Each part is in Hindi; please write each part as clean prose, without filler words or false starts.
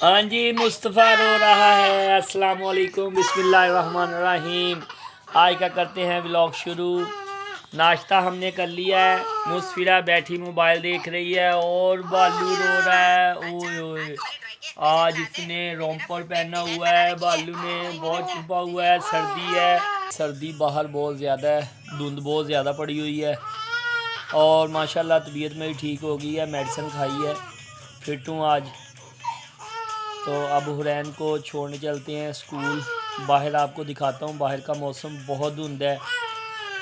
हाँ जी, मुस्तफ़ा रो रहा है। अस्सलाम वालेकुम, बिस्मिल्लाहिर्रहमानिर्रहीम। आज का करते हैं व्लॉग शुरू। नाश्ता हमने कर लिया है। मुस्फिरा बैठी मोबाइल देख रही है और बालू रो रहा है। ओए ओए, आज इसने रोम्पर पहना हुआ है। बालू ने बहुत छुपा हुआ है। सर्दी है, सर्दी बाहर बहुत ज़्यादा है, धुंध बहुत ज़्यादा पड़ी हुई है और माशाल्लाह तबीयत मेरी ठीक हो गई है। मेडिसिन खाई है, फिट हूँ आज। तो अब हुरैन को छोड़ने चलते हैं स्कूल। बाहर आपको दिखाता हूँ, बाहर का मौसम बहुत धुंध है।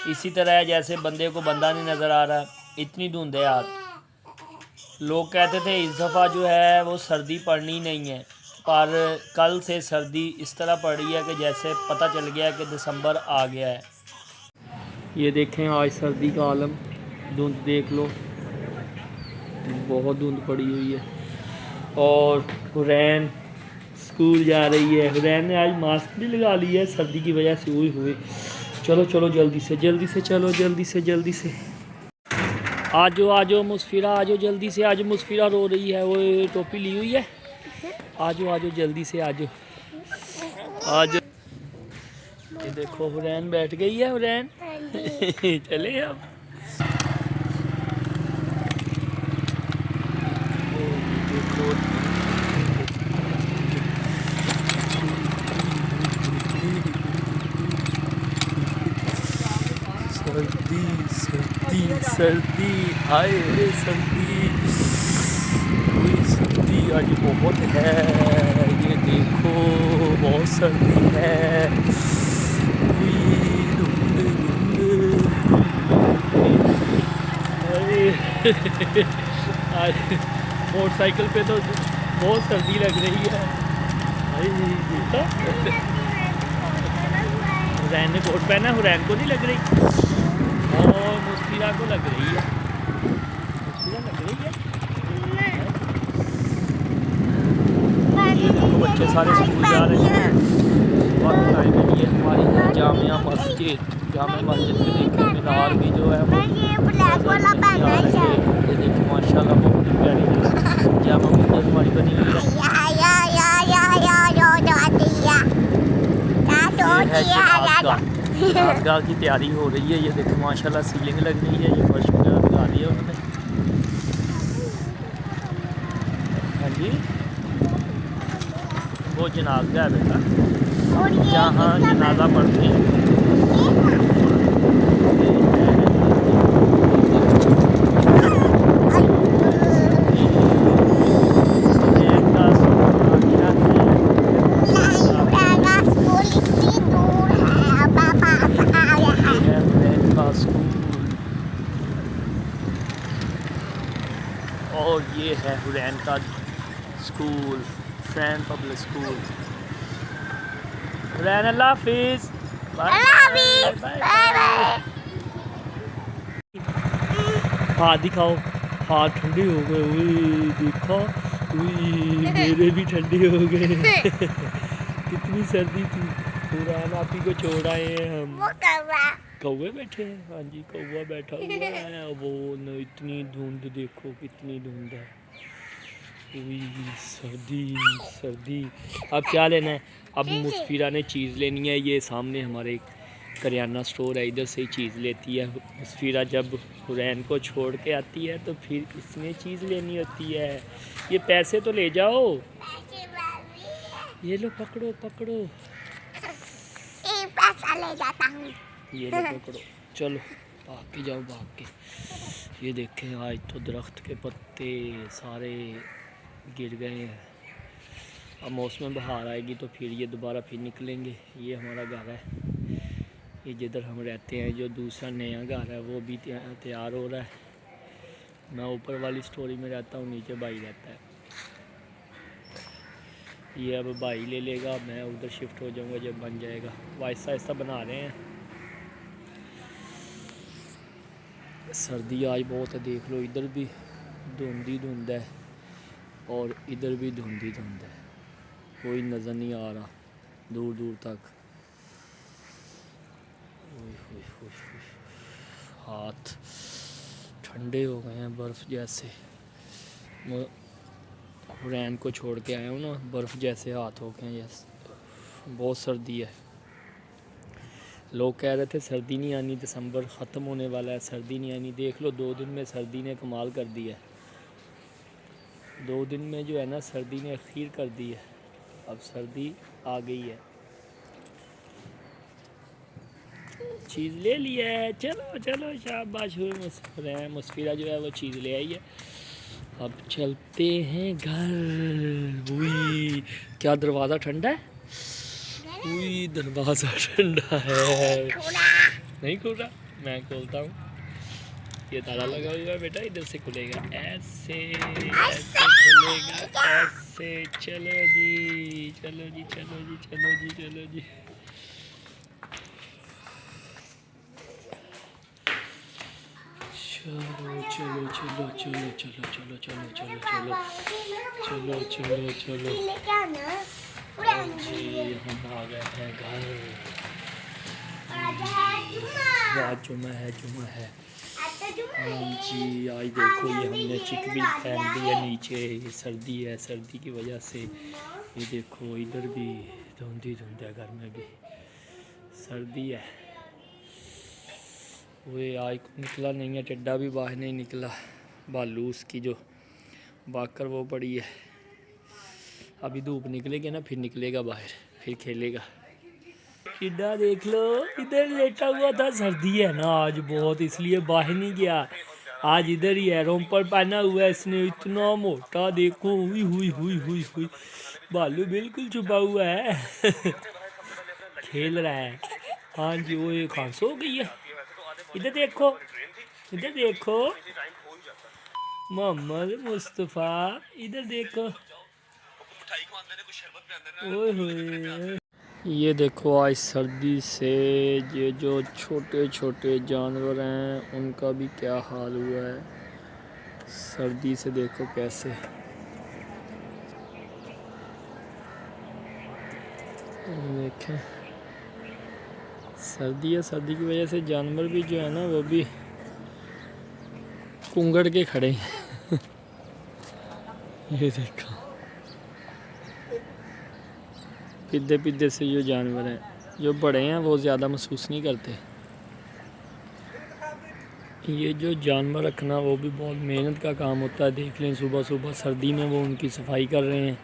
इसी तरह है जैसे बंदे को बंदा नहीं नज़र आ रहा, इतनी धुंध है आज। लोग कहते थे इस दफ़ा जो है वो सर्दी पड़नी नहीं है, पर कल से सर्दी इस तरह पड़ रही है कि जैसे पता चल गया है कि दिसंबर आ गया है। ये देखें आज सर्दी का आलम, धुंध देख लो, बहुत धुंध पड़ी हुई है। और हुरैन स्कूल जा रही है। हुरैन ने आज मास्क भी लगा लिया है सर्दी की वजह से। हुई चलो चलो जल्दी से चलो, जल्दी से आजो आजो मुस्फिरा, आजो जल्दी से। आज मुस्फिरा रो रही है, वो टोपी ली हुई है। आजो जल्दी से आजो। ये देखो हुरैन बैठ गई है। हुरैन चले अब। देखो सर्दी सर्दी सर्दी, हाय रे सर्दी, कोई सर्दी आज बहुत है। ये देखो बहुत सर्दी है। आज मोटरसाइकिल पे तो बहुत सर्दी लग रही है। हुरैन ने कोट पहना, हुरैन को नहीं लग रही और मुस्फिरा को लग रही है। मुस्फिरा लग रही है। ये देखो बच्चे सारे स्कूल जा रहे हैं। वक्त टाइम है ये हमारी जामिया मस्जिद। जामिया मस्जिद के देखिए मीनार भी जो है वो ये देखिए माशाल्लाह बहुत ही प्यारी जामा मस्जिद हमारी बनी हुई है। नाजगाह की तैयारी हो रही है। ये देखो माशाल्लाह सीलिंग लग रही है, ये फर्श वगैरह लगा दी है उन्होंने। हाँ जी, वो जनाजा है बेटा, जहाँ जनाजा पढ़ते हैं। और ये है हुरैन का school, friend public school. Hurain अल्लाह हाफिज़, हाथ दिखाओ, हाथ ठंडे हो गए। देखो मेरे भी ठंडे हो गए। कितनी सर्दी थी। हुरैन आप ही को छोड़ आए हैं हम। कौवे बैठे हैं, हाँ जी कौवा बैठा हुआ है। वो न इतनी धुंध देखो, कितनी धुंध है। सर्दी सर्दी। अब क्या लेना है? अब मुस्फिरा ने चीज़ लेनी है। ये सामने हमारे करियाना स्टोर है, इधर से ही चीज़ लेती है मुस्फिरा। जब हुरैन को छोड़ के आती है तो फिर इसने चीज़ लेनी होती है। ये पैसे तो ले जाओ, ये लो पकड़ो पकड़ो, पैसा ले जाता हूँ। ये लो पकड़ो, चलो भाग के जाओ भाग के। ये देखें आज तो दरख्त के पत्ते सारे गिर गए हैं। अब मौसम बहार आएगी तो फिर ये दोबारा फिर निकलेंगे। ये हमारा घर है, ये जिधर हम रहते हैं। जो दूसरा नया घर है वो भी तैयार हो रहा है। मैं ऊपर वाली स्टोरी में रहता हूँ, नीचे भाई रहता है। ये अब भाई ले लेगा, मैं उधर शिफ्ट हो जाऊँगा जब बन जाएगा। वो आहिस्ता आहिस्ता बना रहे हैं। सर्दी आज बहुत है, देख लो इधर भी धुंध है और इधर भी धुंध है। कोई नज़र नहीं आ रहा दूर दूर तक। हाथ ठंडे हो गए हैं बर्फ़ जैसे। हुरैन को छोड़ के आया हूँ ना, बर्फ़ जैसे हाथ हो गए। यस, बहुत सर्दी है। लोग कह रहे थे सर्दी नहीं आनी, दिसंबर ख़त्म होने वाला है, सर्दी नहीं आनी। देख लो 2 दिन में सर्दी ने कमाल कर दिया है। 2 दिन में जो है ना सर्दी ने अखीर कर दी है। अब सर्दी आ गई है। चीज़ ले लिया है, चलो चलो शाबाश। मुस्फिरा जो है वो चीज़ ले आई है। अब चलते हैं घर। उई, क्या दरवाज़ा ठंडा है? उई, दरवाज़ा ठंडा है। नहीं खुल रहा, मैं खोलता हूँ। ये ताला लगा हुआ है बेटा, इधर से खुलेगा, ऐसे ऐसे खुलेगा, ऐसे। चलो जी चलो जी चलो जी चलो जी चलो जी। चलो चलो चलो चलो चलो चलो चलो चलो चलो चलो चलो चलो जी, हम आ गए हैं घर। आज जुम्मा है, जुम्मा है। हाँ जी, आज देखो ये हमने चिक भी पहन दी है नीचे। ये सर्दी है, सर्दी की वजह से ये देखो इधर भी धुंधी धुंध है, घर में भी सर्दी है। वो आज निकला नहीं है, टिड्डा भी बाहर नहीं निकला। बालू उसकी जो बाकर वो पड़ी है। अभी धूप निकलेगी ना, फिर निकलेगा बाहर, फिर खेलेगा। टिड्डा देख लो, इधर लेटा हुआ था। सर्दी है ना आज बहुत, इसलिए बाहर नहीं गया। आज इधर ही है, रोम्पर पहना हुआ है इसने, इतना मोटा देखो। हुई हुई हुई हुई हुई, बालू बिल्कुल छुपा हुआ है। खेल रहा है। हाँ जी, वो एक खांसो हो गई है। इधर देखो, इधर देखो मोहम्मद मुस्तफ़ा, इधर देखो। ओए होए, ये देखो आज सर्दी से ये जो छोटे छोटे जानवर हैं उनका भी क्या हाल हुआ है। सर्दी से देखो कैसे। देखें, सर्दी है, सर्दी की वजह से जानवर भी जो है ना वो भी कुंगड़ के खड़े हैं। ये देखो, पिद्दे पिद्दे से जो जानवर हैं, जो बड़े हैं वो ज़्यादा महसूस नहीं करते। ये जो जानवर रखना वो भी बहुत मेहनत का काम होता है। देख लें, सुबह सुबह सर्दी में वो उनकी सफाई कर रहे हैं।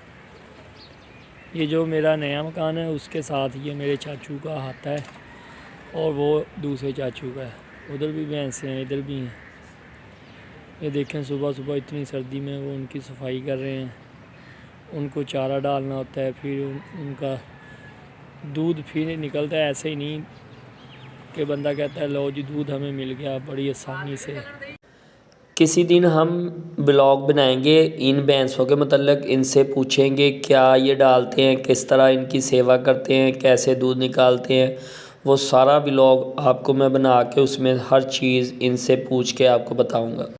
ये जो मेरा नया मकान है उसके साथ ये मेरे चाचू का हाथ है, और वो दूसरे चाचू का है। उधर भी भैंसें हैं, इधर भी हैं। ये देखें, सुबह सुबह इतनी सर्दी में वो उनकी सफाई कर रहे हैं। उनको चारा डालना होता है, फिर उनका दूध फिर निकलता है। ऐसे ही नहीं कि बंदा कहता है लो जी दूध हमें मिल गया बड़ी आसानी से। किसी दिन हम ब्लॉग बनाएंगे इन भैंसों के मतलब, इनसे पूछेंगे क्या ये डालते हैं, किस तरह इनकी सेवा करते हैं, कैसे दूध निकालते हैं। वो सारा ब्लॉग आपको मैं बना के उसमें हर चीज़ इनसे पूछ के आपको बताऊंगा।